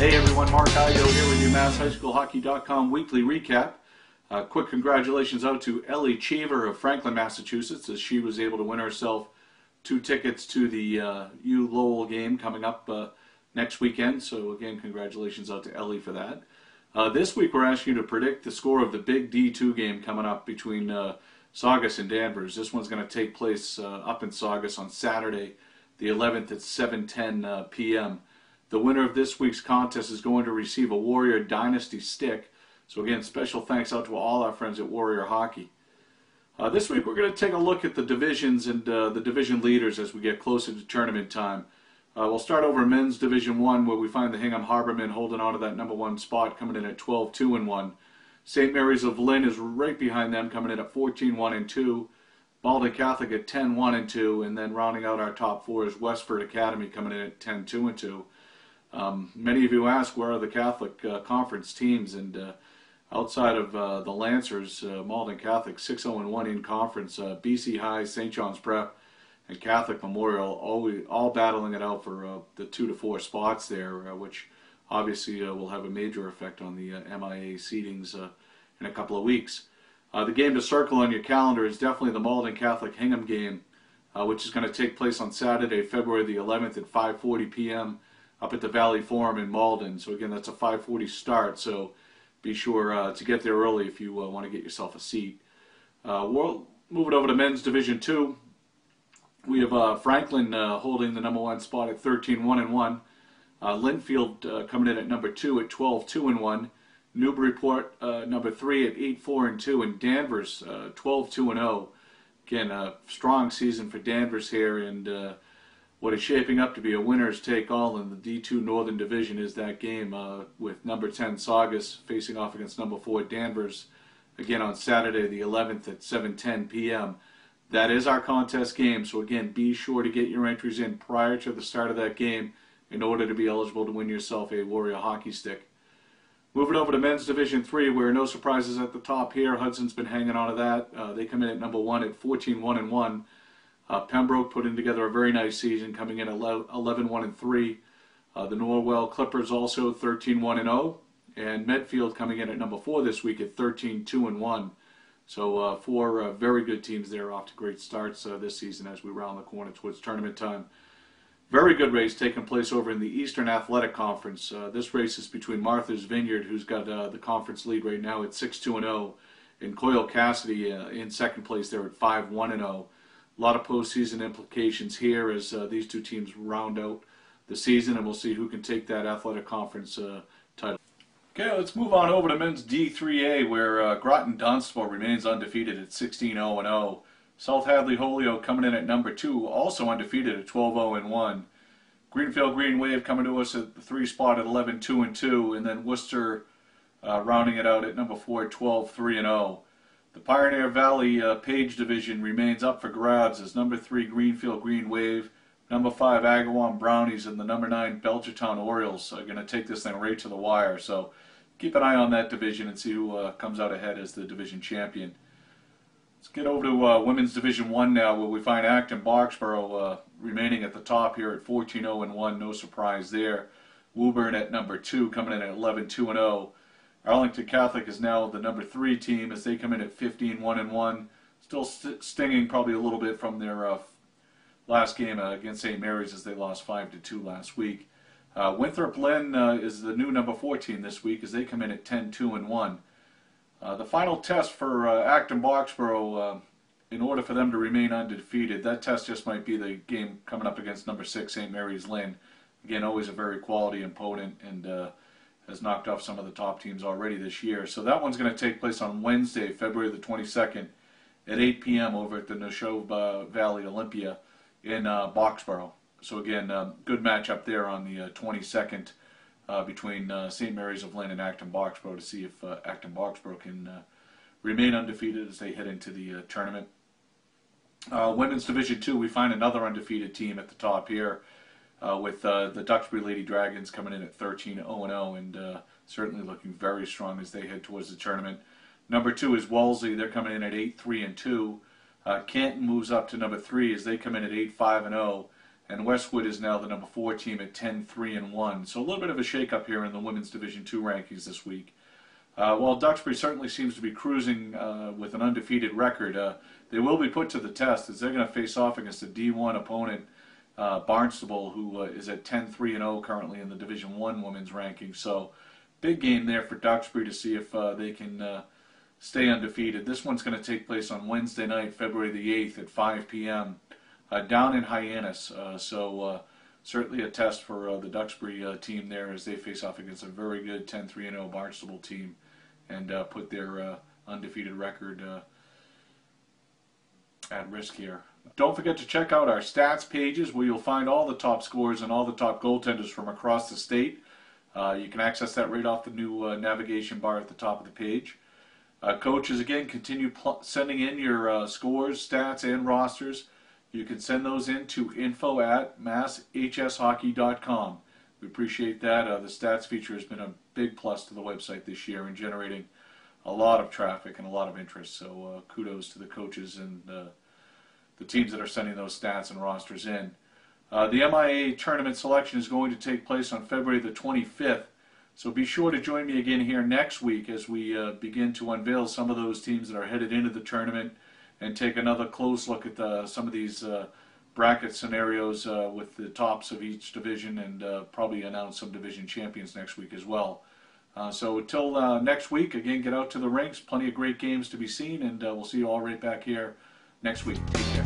Hey everyone, Mark Igo here with your MassHSchoolHockey.com weekly recap. Quick congratulations out to Ellie Cheever of Franklin, Massachusetts, as she was able to win herself 2 tickets to the U Lowell game coming up next weekend. So again, congratulations out to Ellie for that. This week we're asking you to predict the score of the big D2 game coming up between Saugus and Danvers. This one's going to take place up in Saugus on Saturday, the 11th at 7:10 p.m. The winner of this week's contest is going to receive a Warrior Dynasty stick. So again, special thanks out to all our friends at Warrior Hockey. This week we're going to take a look at the divisions and the division leaders as we get closer to tournament time. We'll start over Men's Division 1, where we find the Hingham Harbormen holding on to that #1 spot, coming in at 12-2-1. St. Mary's of Lynn is right behind them, coming in at 14-1-2. Malden Catholic at 10-1-2, and then rounding out our top 4 is Westford Academy coming in at 10-2-2. Many of you ask where are the Catholic Conference teams, and outside of the Lancers, Malden Catholic 6-0-1 in conference, BC High, St. John's Prep, and Catholic Memorial all battling it out for the 2 to 4 spots there, which obviously will have a major effect on the MIA seedings in a couple of weeks. The game to circle on your calendar is definitely the Malden Catholic Hingham game, which is going to take place on Saturday, February the 11th at 5:40 p.m. up at the Valley Forum in Malden. So again, that's a 5:40 start, so be sure to get there early if you want to get yourself a seat. We'll move it over to Men's Division 2. We have Franklin holding the #1 spot at 13-1-1. Linfield coming in at #2 at 12-2-1. Newburyport #3 at 8-4-2, and Danvers 12-2-0. Again, a strong season for Danvers here, and what is shaping up to be a winner's take all in the D2 Northern Division is that game with #10 Saugus facing off against #4 Danvers, again on Saturday the 11th at 7:10 p.m. That is our contest game, so again, be sure to get your entries in prior to the start of that game in order to be eligible to win yourself a Warrior Hockey Stick. Moving over to Men's Division 3, where no surprises at the top here. Hudson's been hanging on to that. They come in at #1 at 14-1-1. Pembroke putting together a very nice season, coming in at 11-1-3. The Norwell Clippers also 13-1-0. And Medfield coming in at #4 this week at 13-2-1. So 4 very good teams there, off to great starts this season as we round the corner towards tournament time. Very good race taking place over in the Eastern Athletic Conference. This race is between Martha's Vineyard, who's got the conference lead right now at 6-2-0, and Coyle Cassidy in second place there at 5-1-0. A lot of postseason implications here as these two teams round out the season, and we'll see who can take that Athletic Conference title. Okay, let's move on over to Men's D3A, where Groton Dunstable remains undefeated at 16-0-0. South Hadley Holyoke coming in at #2, also undefeated at 12-0-1. Greenfield Green Wave coming to us at the 3 spot at 11-2-2, and then Worcester rounding it out at #4 at 12-3-0. The Pioneer Valley Page Division remains up for grabs as #3 Greenfield Green Wave, #5 Agawam Brownies, and the #9 Belchertown Orioles are going to take this thing right to the wire. So keep an eye on that division and see who comes out ahead as the division champion. Let's get over to Women's Division 1 now, where we find Acton Boxborough remaining at the top here at 14-0-1. No surprise there. Woburn at #2, coming in at 11-2-0. Arlington Catholic is now the #3 team as they come in at 15-1-1. Still stinging probably a little bit from their last game against St. Mary's as they lost 5-2 last week. Winthrop Lynn is the new #4 team this week as they come in at 10-2-1. The final test for Acton Boxborough, in order for them to remain undefeated, that test just might be the game coming up against #6 St. Mary's Lynn. Again, always a very quality opponent, and has knocked off some of the top teams already this year. So that one's going to take place on Wednesday, February the 22nd at 8 p.m. over at the Neshoba Valley Olympia in Boxborough. So again, good matchup there on the 22nd between St. Mary's of Lynn and Acton Boxborough to see if Acton Boxborough can remain undefeated as they head into the tournament. Women's Division 2, we find another undefeated team at the top here with the Duxbury Lady Dragons coming in at 13-0-0 and certainly looking very strong as they head towards the tournament. #2 is Wellesley. They're coming in at 8-3-2. Canton moves up to #3 as they come in at 8-5-0. and Westwood is now the number 4 team at 10-3-1. So a little bit of a shakeup here in the women's Division II rankings this week. While Duxbury certainly seems to be cruising with an undefeated record, they will be put to the test as they're going to face off against a D1 opponent, Barnstable, who is at 10-3-0 currently in the Division I women's ranking. So big game there for Duxbury to see if they can stay undefeated. This one's going to take place on Wednesday night, February the 8th at 5 p.m. Down in Hyannis. So certainly a test for the Duxbury team there as they face off against a very good 10-3-0 Barnstable team and put their undefeated record at risk here. Don't forget to check out our stats pages where you'll find all the top scorers and all the top goaltenders from across the state. You can access that right off the new navigation bar at the top of the page. Coaches, again, continue sending in your scores, stats, and rosters. You can send those in to info@masshshockey.com. We appreciate that. The stats feature has been a big plus to the website this year in generating a lot of traffic and a lot of interest. So kudos to the coaches and the teams that are sending those stats and rosters in. The MIA tournament selection is going to take place on February the 25th. So be sure to join me again here next week as we begin to unveil some of those teams that are headed into the tournament and take another close look at some of these bracket scenarios with the tops of each division and probably announce some division champions next week as well. So until next week, again, get out to the rinks. Plenty of great games to be seen, and we'll see you all right back here next week. Take care.